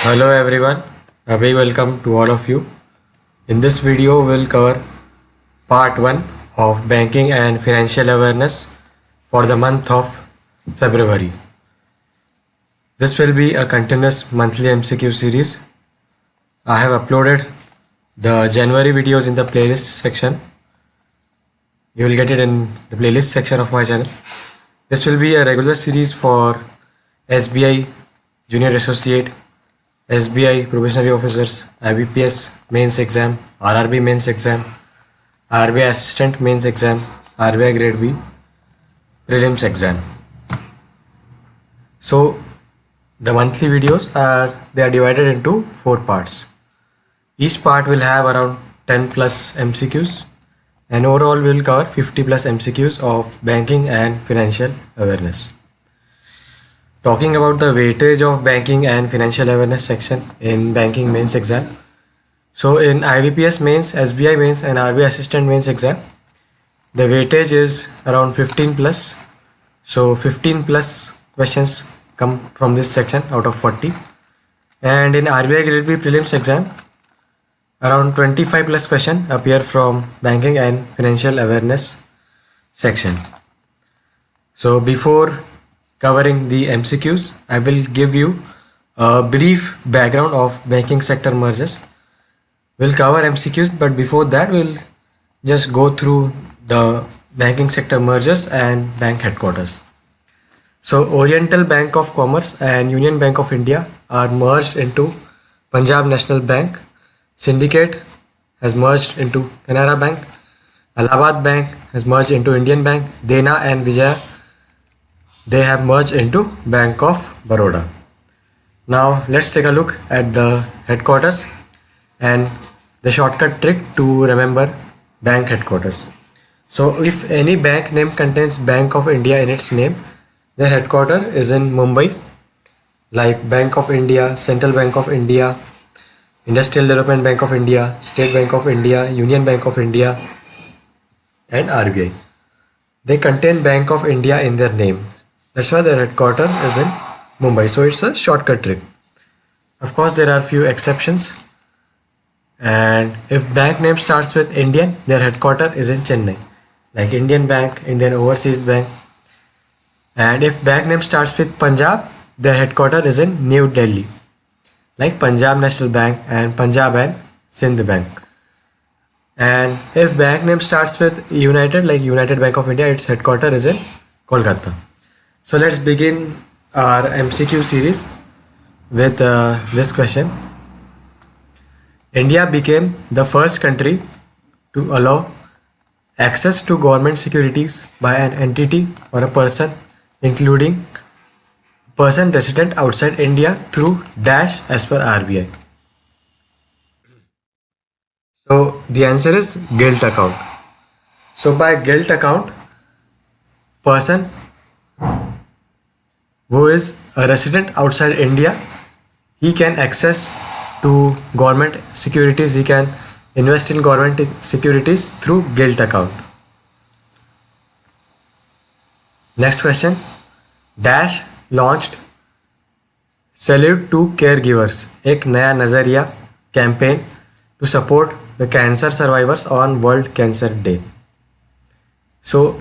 Hello everyone, a very welcome to all of you. In this video, we'll cover part 1 of banking and financial awareness for the month of February. This will be a continuous monthly MCQ series. I have uploaded the January videos in the playlist section. You will get it in the playlist section of my channel. This will be a regular series for SBI Junior Associate, SBI Probationary Officers, IBPS Mains Exam, RRB Mains Exam, RBI Assistant Mains Exam, RBI Grade B Prelims Exam. So the monthly videos are divided into 4 parts. Each part will have around 10 plus MCQs, and overall we will cover 50 plus MCQs of banking and financial awareness. Talking about the weightage of banking and financial awareness section in banking mains exam. So in IBPS mains, SBI mains and RBI assistant mains exam, the weightage is around 15 plus. So 15 plus questions come from this section out of 40. And in RBI grade B prelims exam, around 25 plus question appear from banking and financial awareness section. So before covering the MCQs, I will give you a brief background of banking sector mergers. We'll cover MCQs, but before that we'll just go through the banking sector mergers and bank headquarters. So Oriental Bank of Commerce and Union Bank of India are merged into Punjab National Bank. Syndicate has merged into Canara Bank. Allahabad Bank has merged into Indian Bank. Dena and Vijaya, they have merged into Bank of Baroda. Now let's take a look at the headquarters and the shortcut trick to remember bank headquarters. So if any bank name contains Bank of India in its name, their headquarters is in Mumbai, like Bank of India, Central Bank of India, Industrial Development Bank of India, State Bank of India, Union Bank of India and RBI. They contain Bank of India in their name. That's why their headquarters is in Mumbai. So it's a shortcut trick. Of course, there are few exceptions. And if bank name starts with Indian, their headquarters is in Chennai, like Indian Bank, Indian Overseas Bank. And if bank name starts with Punjab, their headquarters is in New Delhi, like Punjab National Bank and Punjab and Sindh Bank. And if bank name starts with United, like United Bank of India, its headquarters is in Kolkata. So let's begin our MCQ series with this question. India became the first country to allow access to government securities by an entity or a person, including person resident outside India, through dash as per RBI. So the answer is gilt account. So by gilt account, person who is a resident outside India, he can access to government securities, he can invest in government securities through gilt account. Next question. Dash launched Salute to Caregivers, एक नया नजरिया campaign to support the cancer survivors on World Cancer Day. So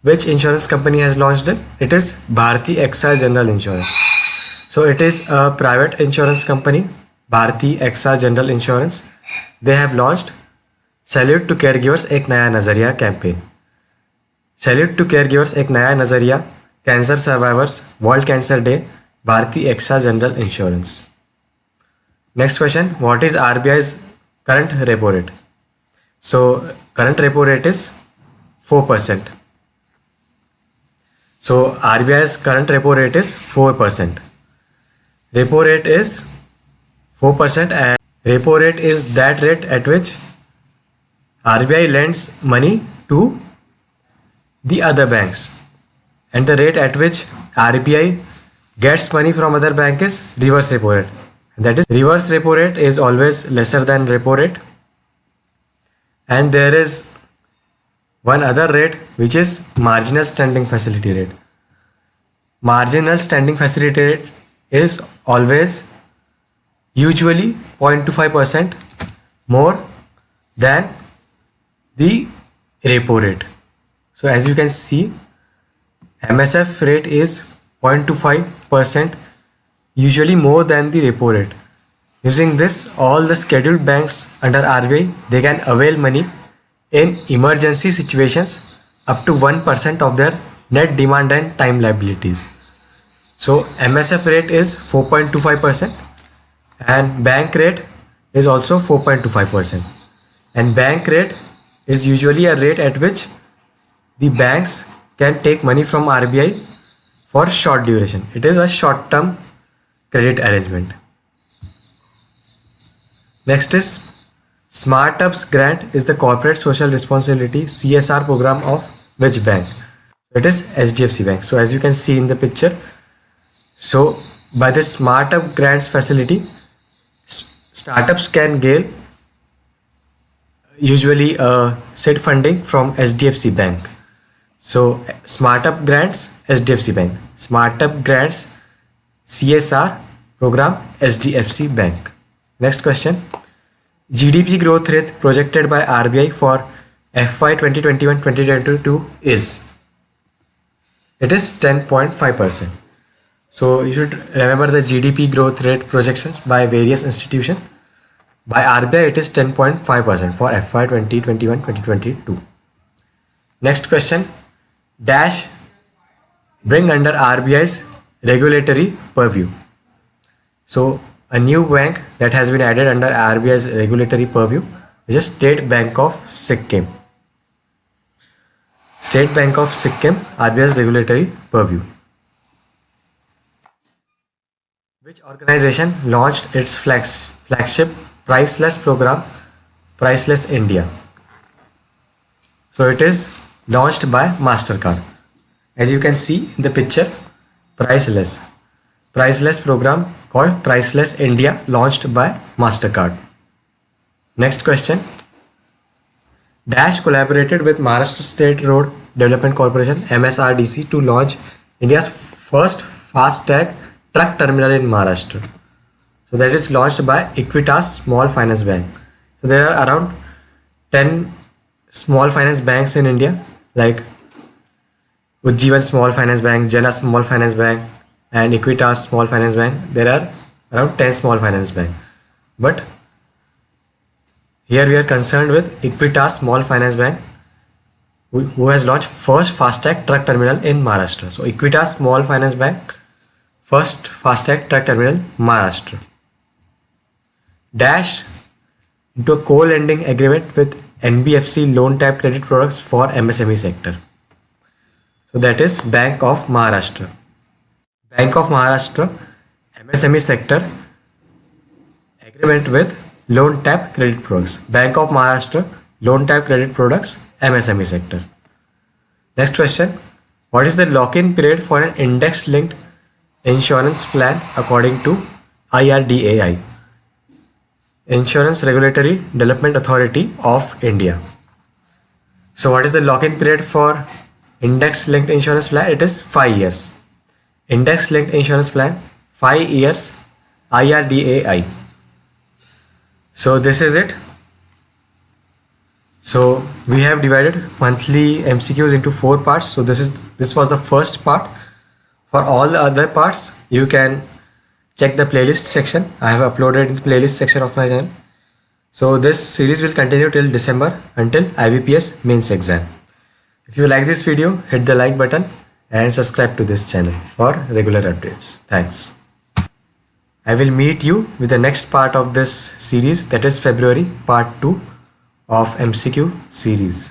which insurance company has launched it? It is Bharti AXA General Insurance. So it is a private insurance company, Bharti AXA General Insurance. They have launched Salute to Caregivers एक नया नजरिया campaign. Salute to Caregivers एक नया नजरिया, Cancer Survivors, World Cancer Day, Bharti AXA General Insurance. Next question. What is RBI's current repo rate? So current repo rate is 4%. So RBI's current repo rate is 4%. Repo rate is 4%, and repo rate is that rate at which RBI lends money to the other banks, and the rate at which RBI gets money from other bank is reverse repo rate. That is, reverse repo rate is always lesser than repo rate, and there is one other rate which is marginal standing facility rate. Marginal standing facility rate is always usually 0.25% more than the repo rate. So as you can see, MSF rate is 0.25% usually more than the repo rate. Using this, all the scheduled banks under RBI, they can avail money in emergency situations up to 1% of their net demand and time liabilities. So MSF rate is 4.25% and bank rate is also 4.25%. And bank rate is usually a rate at which the banks can take money from RBI for short duration. It is a short term credit arrangement. Next is SmartUps grant is the corporate social responsibility CSR program of which bank? It is HDFC Bank. So as you can see in the picture, so by this SmartUp grants facility, startups can gain usually seed funding from HDFC Bank. So SmartUp grants HDFC Bank, SmartUp grants CSR program HDFC Bank. Next question. GDP growth rate projected by RBI for FY 2021-2022 is? It is 10.5%. So you should remember the GDP growth rate projections by various institutions. By RBI it is 10.5% for FY 2021-2022. Next question. Dash bring under RBI's regulatory purview. So a new bank that has been added under RBI's regulatory purview, which is State Bank of Sikkim. State Bank of Sikkim, RBI's regulatory purview. Which organization launched its flagship priceless program, Priceless India? So it is launched by MasterCard. As you can see in the picture, Priceless program called Priceless India, launched by MasterCard. Next question. Dash collaborated with Maharashtra State Road Development Corporation MSRDC to launch India's first fast-tag truck terminal in Maharashtra. So that is launched by Equitas Small Finance Bank. So there are around 10 small finance banks in India, like Ujjivan Small Finance Bank, Jana Small Finance Bank, and Equitas Small Finance Bank. There are around 10 small finance banks, but here we are concerned with Equitas Small Finance Bank, who has launched first fast-tag truck terminal in Maharashtra. So Equitas Small Finance Bank, first fast-tag truck terminal, Maharashtra. Dash into a co-lending agreement with NBFC loan type credit products for MSME sector. So that is Bank of Maharashtra. Bank of Maharashtra MSME sector agreement with loan tap credit products. Bank of Maharashtra loan tap credit products, MSME sector. Next question. What is the lock-in period for an index linked insurance plan according to IRDAI, Insurance Regulatory Development Authority of India? So what is the lock-in period for index linked insurance plan? It is 5 years. Index linked insurance plan, 5 years, IRDAI. So this is it. So we have divided monthly MCQs into 4 parts. So this was the first part. For all the other parts, you can check the playlist section. I have uploaded in the playlist section of my channel. So this series will continue till December, until IBPS mains exam. If you like this video, hit the like button and subscribe to this channel for regular updates. Thanks. I will meet you with the next part of this series, that is February part 2 of MCQ series.